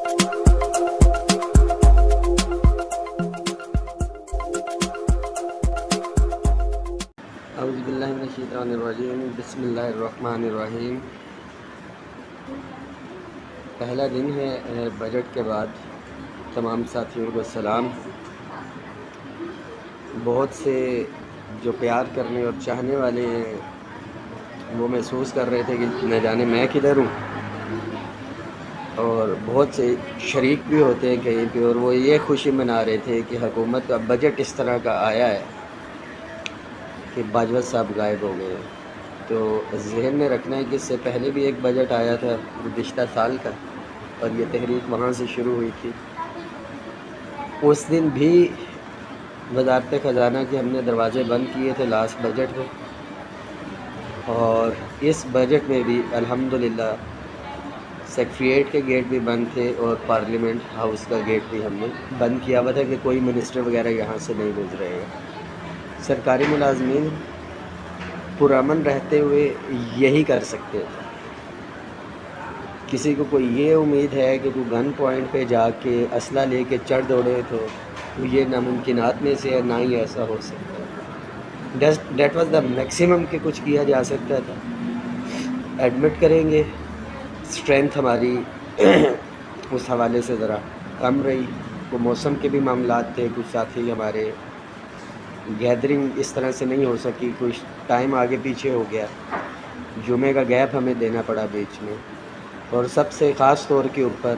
اعوذ باللہ من الشیطان الرجیم، بسم اللہ الرحمن الرحیم۔ پہلا دن ہے بجٹ کے بعد۔ تمام ساتھیوں کو سلام۔ بہت سے جو پیار کرنے اور چاہنے والے ہیں وہ محسوس کر رہے تھے کہ نہ جانے میں کدھر ہوں، اور بہت سے شریک بھی ہوتے ہیں کہیں پہ، اور وہ یہ خوشی منا رہے تھے کہ حکومت کا بجٹ اس طرح کا آیا ہے کہ باجوہ صاحب غائب ہو گئے۔ تو ذہن میں رکھنا ہے کہ اس سے پہلے بھی ایک بجٹ آیا تھا گزشتہ سال کا، اور یہ تحریک وہاں سے شروع ہوئی تھی۔ اس دن بھی وزارت خزانہ کے ہم نے دروازے بند کیے تھے لاسٹ بجٹ میں، اور اس بجٹ میں بھی الحمدللہ سیکریٹریٹ کے گیٹ بھی بند تھے، اور پارلیمنٹ ہاؤس کا گیٹ بھی ہم نے بند کیا ہوا تھا کہ کوئی منسٹر وغیرہ یہاں سے نہیں گزرے گا۔ سرکاری ملازمین پرامن رہتے ہوئے یہی کر سکتے تھے۔ کسی کو کوئی یہ امید ہے کہ کوئی گن پوائنٹ پہ جا کے اسلحہ لے کے چڑھ دوڑے تو یہ ناممکنات میں سے ہے، نہ ہی ایسا ہو سکتا ہے۔ دیٹ واز دا میکسیمم کہ کچھ کیا جا سکتا تھا۔ ایڈمٹ کریں گے اسٹرینتھ ہماری اس حوالے سے ذرا کم رہی۔ وہ موسم کے بھی معاملات تھے، کچھ ساتھی ہمارے گیدرنگ اس طرح سے نہیں ہو سکی، کچھ ٹائم آگے پیچھے ہو گیا، جمعے کا گیپ ہمیں دینا پڑا بیچ میں، اور سب سے خاص طور کے اوپر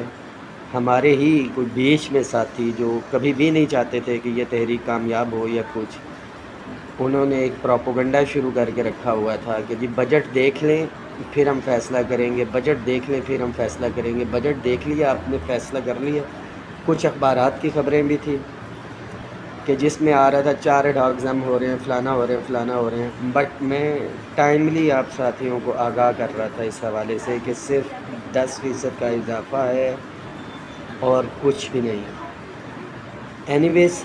ہمارے ہی کوئی بیچ میں ساتھی جو کبھی بھی نہیں چاہتے تھے کہ یہ تحریک کامیاب ہو یا کچھ، انہوں نے ایک پروپیگنڈا شروع کر کے رکھا ہوا تھا کہ جی بجٹ دیکھ لیں پھر ہم فیصلہ کریں گے، بجٹ دیکھ لیں پھر ہم فیصلہ کریں گے۔ بجٹ دیکھ لیا، آپ نے فیصلہ کر لیا۔ کچھ اخبارات کی خبریں بھی تھیں کہ جس میں آ رہا تھا 4 ایگزام ہو رہے ہیں، فلانا ہو رہے ہیں، فلانا ہو رہے ہیں، بٹ میں ٹائملی آپ ساتھیوں کو آگاہ کر رہا تھا اس حوالے سے کہ صرف 10% کا اضافہ ہے اور کچھ بھی نہیں۔ اینی ویز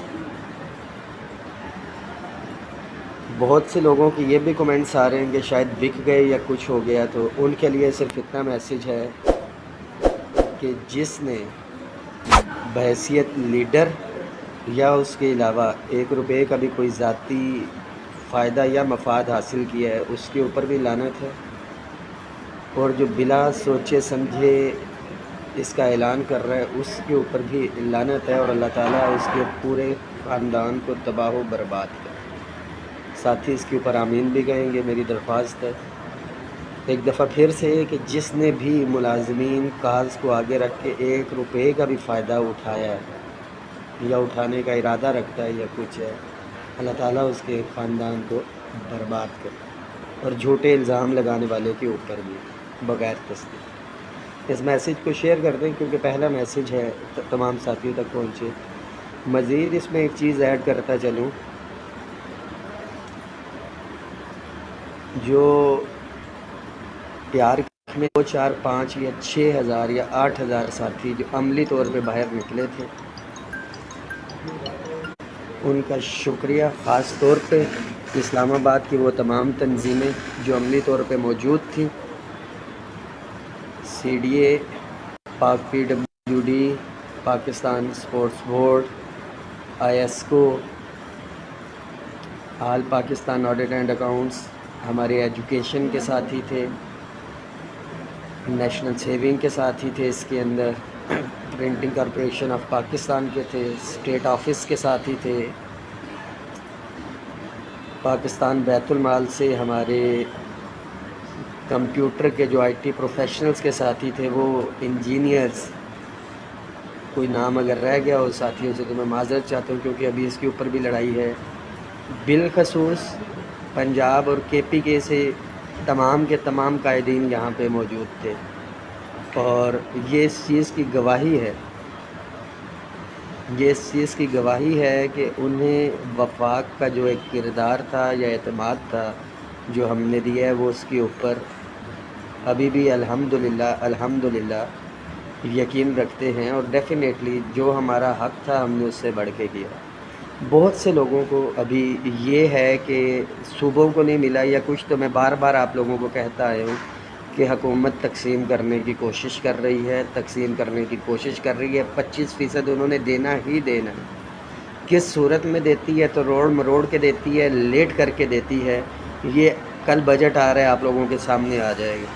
بہت سے لوگوں کی یہ بھی کومنٹس آ رہے ہیں کہ شاید بک گئے یا کچھ ہو گیا، تو ان کے لیے صرف اتنا میسیج ہے کہ جس نے بحیثیت لیڈر یا اس کے علاوہ 1 روپے کا بھی کوئی ذاتی فائدہ یا مفاد حاصل کیا ہے، اس کے اوپر بھی لعنت ہے، اور جو بلا سوچے سمجھے اس کا اعلان کر رہا ہے اس کے اوپر بھی لعنت ہے، اور اللہ تعالیٰ اس کے پورے خاندان کو تباہ و برباد کرے۔ ساتھی اس کے اوپر آمین بھی کہیں گے، میری درخواست ہے ایک دفعہ پھر سے کہ جس نے بھی ملازمین کاز کو آگے رکھ کے 1 روپے کا بھی فائدہ اٹھایا ہے یا اٹھانے کا ارادہ رکھتا ہے یا کچھ ہے، اللہ تعالیٰ اس کے خاندان کو برباد کرے، اور جھوٹے الزام لگانے والے کے اوپر بھی بغیر تصدیق۔ اس میسیج کو شیئر کر دیں کیونکہ پہلا میسیج ہے، تمام ساتھیوں تک پہنچے۔ مزید اس میں ایک چیز ایڈ کرتا چلوں، جو پیار میں 2 4 5 یا 6 ہزار یا 8 ہزار ساتھی جو عملی طور پہ باہر نکلے تھے، ان کا شکریہ، خاص طور پہ اسلام آباد کی وہ تمام تنظیمیں جو عملی طور پہ موجود تھیں، CDA، پاک PWD، Pakistan sports board, ISCO، all Pakistan audit and accounts, ہمارے ایجوکیشن کے ساتھی تھے، نیشنل سیونگ کے ساتھی تھے، اس کے اندر پرنٹنگ کارپوریشن آف پاکستان کے تھے، اسٹیٹ آفس کے ساتھی تھے، پاکستان بیت المال سے ہمارے کمپیوٹر کے جو IT پروفیشنلز کے ساتھی تھے، وہ انجینئرز، کوئی نام اگر رہ گیا ہو ساتھیوں سے تو میں معذرت چاہتا ہوں کیونکہ ابھی اس کے اوپر بھی لڑائی ہے۔ بالخصوص پنجاب اور KPK سے تمام کے تمام قائدین یہاں پہ موجود تھے، اور یہ اس چیز کی گواہی ہے کہ انہیں وفاق کا جو ایک کردار تھا یا اعتماد تھا جو ہم نے دیا ہے، وہ اس کے اوپر ابھی بھی الحمدللہ یقین رکھتے ہیں، اور ڈیفینیٹلی جو ہمارا حق تھا ہم نے اس سے بڑھ کے کیا۔ بہت سے لوگوں کو ابھی یہ ہے کہ صوبوں کو نہیں ملا یا کچھ، تو میں بار بار آپ لوگوں کو کہتا آیا ہوں کہ حکومت تقسیم کرنے کی کوشش کر رہی ہے، 25% انہوں نے دینا ہی دینا ہے۔ کس صورت میں دیتی ہے؟ تو روڑ مروڑ کے دیتی ہے، لیٹ کر کے دیتی ہے۔ یہ کل بجٹ آ رہا ہے، آپ لوگوں کے سامنے آ جائے گا،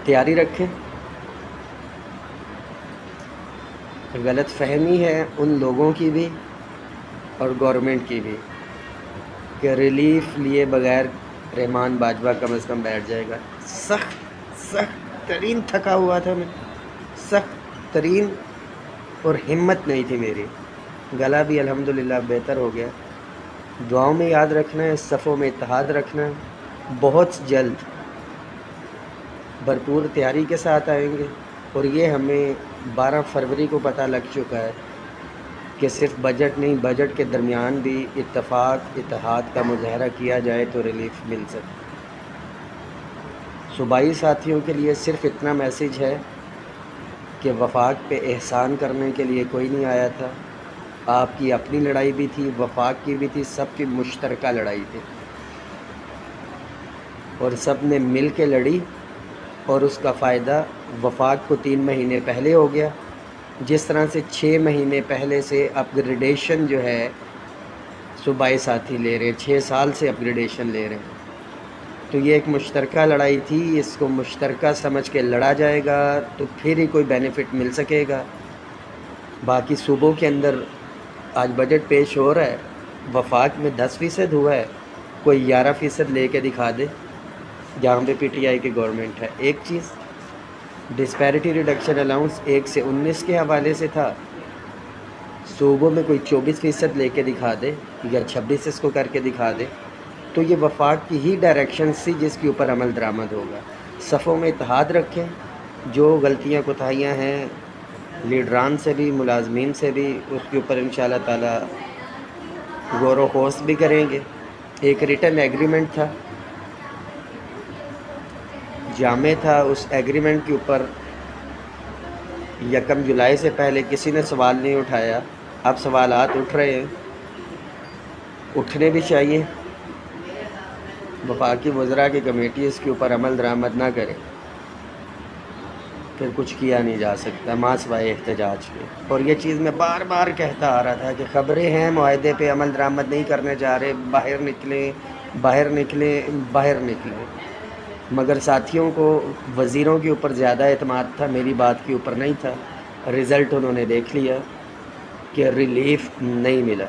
تیاری رکھیں۔ غلط فہمی ہے ان لوگوں کی بھی اور گورنمنٹ کی بھی کہ ریلیف لیے بغیر رحمان باجوہ کم از کم بیٹھ جائے گا۔ سخت ترین تھکا ہوا تھا میں، سخت ترین، اور ہمت نہیں تھی میری۔ گلا بھی الحمدللہ بہتر ہو گیا۔ دعاؤں میں یاد رکھنا ہے، صفوں میں اتحاد رکھنا ہے۔ بہت جلد بھرپور تیاری کے ساتھ آئیں گے، اور یہ ہمیں 12 فروری کو پتہ لگ چکا ہے کہ صرف بجٹ نہیں، بجٹ کے درمیان بھی اتفاق اتحاد کا مظاہرہ کیا جائے تو ریلیف مل سکے۔ صوبائی ساتھیوں کے لیے صرف اتنا میسیج ہے کہ وفاق پہ احسان کرنے کے لیے کوئی نہیں آیا تھا۔ آپ کی اپنی لڑائی بھی تھی، وفاق کی بھی تھی، سب کی مشترکہ لڑائی تھی، اور سب نے مل کے لڑی، اور اس کا فائدہ وفاق کو 3 مہینے پہلے ہو گیا، جس طرح سے 6 مہینے پہلے سے اپ گریڈیشن جو ہے صوبائی ساتھی لے رہے ہیں، 6 سال سے اپ گریڈیشن لے رہے ہیں۔ تو یہ ایک مشترکہ لڑائی تھی، اس کو مشترکہ سمجھ کے لڑا جائے گا تو پھر ہی کوئی بینیفٹ مل سکے گا۔ باقی صوبوں کے اندر آج بجٹ پیش ہو رہا ہے، وفاق میں 10% ہوا ہے، کوئی 11% لے کے دکھا دے جہاں پہ پی ٹی آئی کی گورنمنٹ ہے۔ ایک چیز، ڈسپیرٹی ریڈکشن الاؤنس 1 سے 19 کے حوالے سے تھا، صوبوں میں کوئی 24% لے کے دکھا دے یا 26 اس کو کر کے دکھا دے، تو یہ وفاق کی ہی ڈائریکشن سی جس کے اوپر عمل درآمد ہوگا۔ صفوں میں اتحاد رکھیں، جو غلطیاں کوتاہیاں ہیں لیڈران سے بھی، ملازمین سے بھی، اس کے اوپر انشاءاللہ تعالی غور و خوض بھی کریں گے۔ ایک ریٹن ایگریمنٹ تھا، جامع تھا، اس ایگریمنٹ کے اوپر 1 جولائی سے پہلے کسی نے سوال نہیں اٹھایا، اب سوالات اٹھ رہے ہیں، اٹھنے بھی چاہیے۔ وفاقی وزراء کی کمیٹی اس کے اوپر عمل درآمد نہ کرے، پھر کچھ کیا نہیں جا سکتا ماں سوائے احتجاج کے۔ اور یہ چیز میں بار بار کہتا آ رہا تھا کہ خبریں ہیں معاہدے پہ عمل درآمد نہیں کرنے جا رہے، باہر نکلیں باہر نکلیں باہر نکلیں، مگر ساتھیوں کو وزیروں کے اوپر زیادہ اعتماد تھا، میری بات کے اوپر نہیں تھا۔ رزلٹ انہوں نے دیکھ لیا کہ ریلیف نہیں ملا۔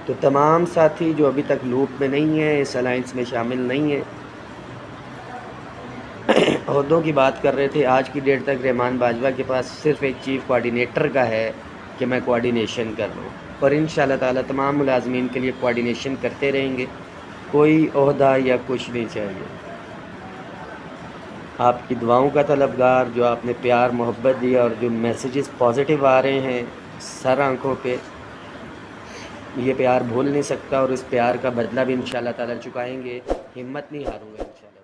تو تمام ساتھی جو ابھی تک لوپ میں نہیں ہیں، اس الائنس میں شامل نہیں ہیں، عہدوں کی بات کر رہے تھے، آج کی ڈیٹ تک رحمان باجوہ کے پاس صرف ایک چیف کوارڈینیٹر کا ہے کہ میں کوارڈینیشن کر رہا ہوں، اور انشاءاللہ تعالی تمام ملازمین کے لیے کوارڈینیشن کرتے رہیں گے۔ کوئی عہدہ یا کچھ نہیں چاہیے۔ آپ کی دعاؤں کا طلبگار، جو آپ نے پیار محبت دیا اور جو میسیجز پازیٹیو آ رہے ہیں سر آنکھوں پہ، یہ پیار بھول نہیں سکتا، اور اس پیار کا بدلہ بھی انشاءاللہ تعالی چکائیں گے۔ ہمت نہیں ہاروں گے انشاءاللہ۔